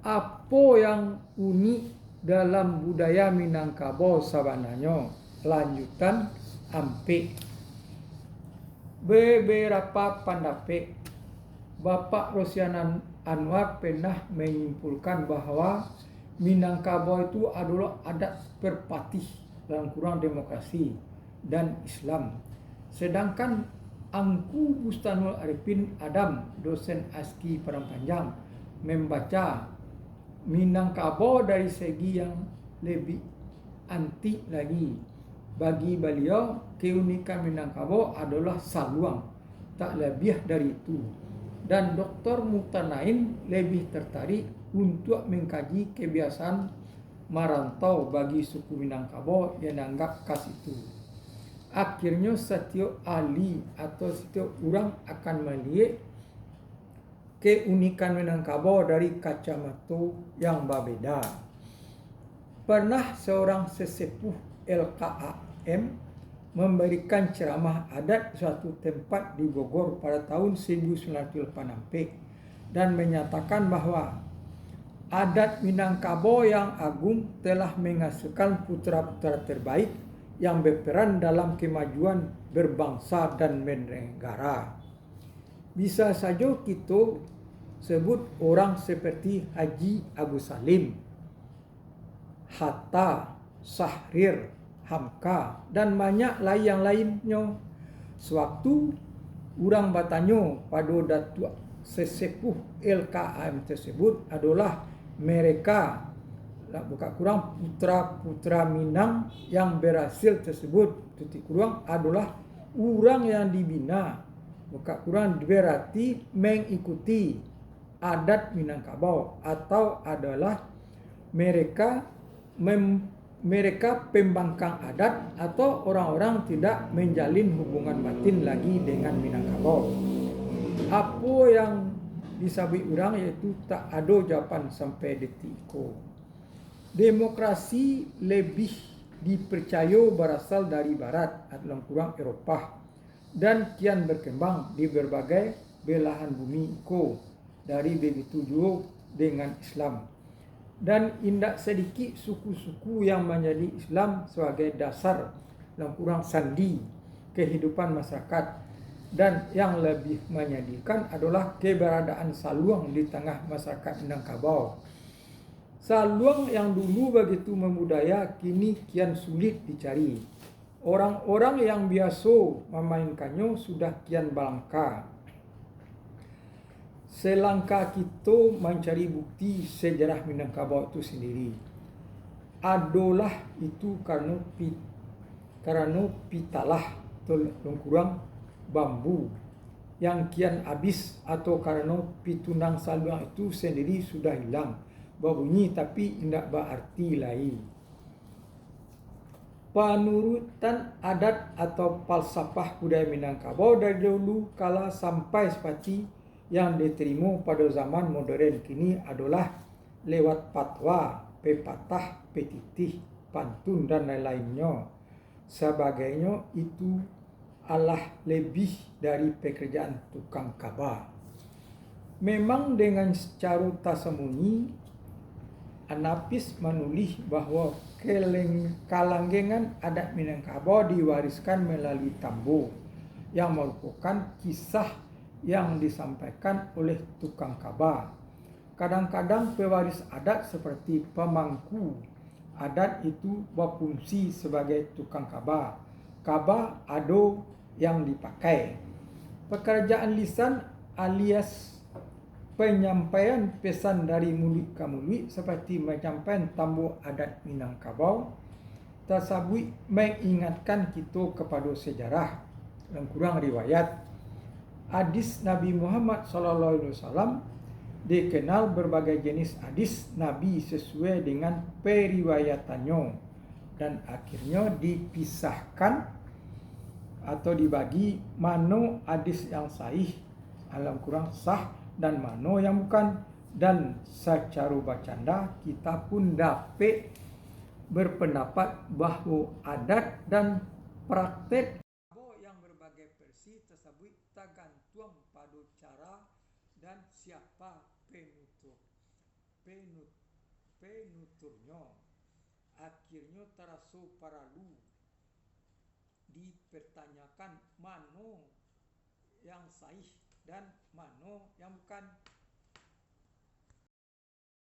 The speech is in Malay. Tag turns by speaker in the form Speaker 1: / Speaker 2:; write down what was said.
Speaker 1: Apa yang unik dalam budaya Minangkabau sebenarnya? Lanjutan ampe. Beberapa pendapat Bapak Rosianan Anwar pernah menyimpulkan bahwa Minangkabau itu adalah adat perpatih dalam kurang demokrasi dan Islam. Sedangkan Angku Bustanul Arifin Adam, dosen ASKI Padang Panjang, membaca Minangkabau dari segi yang lebih antik lagi. Bagi beliau, keunikan Minangkabau adalah saluang, tak lebih dari itu. Dan Dr. Muhtanain lebih tertarik untuk mengkaji kebiasaan merantau bagi suku Minangkabau yang dianggap khas itu. Akhirnya setiap ahli atau setiap orang akan melihat keunikan Minangkabau dari kacamata yang berbeda. Pernah seorang sesepuh LKAM memberikan ceramah adat di suatu tempat di Bogor pada tahun 1986 dan menyatakan bahwa adat Minangkabau yang agung telah menghasilkan putra-putra terbaik yang berperan dalam kemajuan berbangsa dan bernegara. Bisa saja kita sebut orang seperti Haji Agus Salim, Hatta, Syahrir, Hamka, dan banyak yang lainnya. Sewaktu orang bertanya pada datuk sesepuh LKAM tersebut adalah mereka bukan kurang putra-putra Minang yang berhasil tersebut titik kurang adalah orang yang dibina, bukan kurang berarti mengikuti adat Minangkabau atau adalah mereka pembangkang adat atau orang-orang tidak menjalin hubungan batin lagi dengan Minangkabau. Apa yang disabit orang yaitu tak ada jawapan sampai detik itu. Demokrasi lebih dipercaya berasal dari barat atau kurang Eropah dan kian berkembang di berbagai belahan bumi itu dari begitu juga dengan Islam. Dan indak sedikit suku-suku yang menjadi Islam sebagai dasar dalam kurang sandi kehidupan masyarakat, dan yang lebih menyedihkan adalah keberadaan saluang di tengah masyarakat Minangkabau. Saluang yang dulu begitu membudaya kini kian sulit dicari. Orang-orang yang biasa memainkannya sudah kian langka. Selangkah kita mencari bukti sejarah Minangkabau itu sendiri adalah itu karena pitalah atau kurang bambu yang kian habis atau karena pitunang saluang itu sendiri sudah hilang berbunyi tapi tidak berarti lain. Penurutan adat atau falsafah budaya Minangkabau dari dulu kala sampai seperti yang diterima pada zaman modern kini adalah lewat fatwa, pepatah, petitih, pantun dan lain-lainnya. Sebagainya itu adalah lebih dari pekerjaan tukang kaba. Memang dengan secara tersembunyi Anapis menulis bahwa kalanggengan adat Minangkabau diwariskan melalui tambo yang merupakan kisah yang disampaikan oleh tukang kaba. Kadang-kadang pewaris adat seperti pemangku adat itu berfungsi sebagai tukang kaba. Kaba ada yang dipakai. Pekerjaan lisan alias penyampaian pesan dari mulut ke mulut seperti menyampaikan tambo adat Minangkabau tersebut mengingatkan kita kepada sejarah dan kurang riwayat. Hadis Nabi Muhammad SAW dikenal berbagai jenis hadis Nabi sesuai dengan periwayatannya dan akhirnya dipisahkan atau dibagi mana hadis yang sahih alam kurang sah dan mana yang bukan, dan secara bercanda kita pun dapat berpendapat bahawa adat dan praktek yang berbagai versi tersebut tergantung pada cara dan siapa penutur. penuturnya akhirnya terasa paralu dipertanyakan mana yang sahih dan mana yang bukan.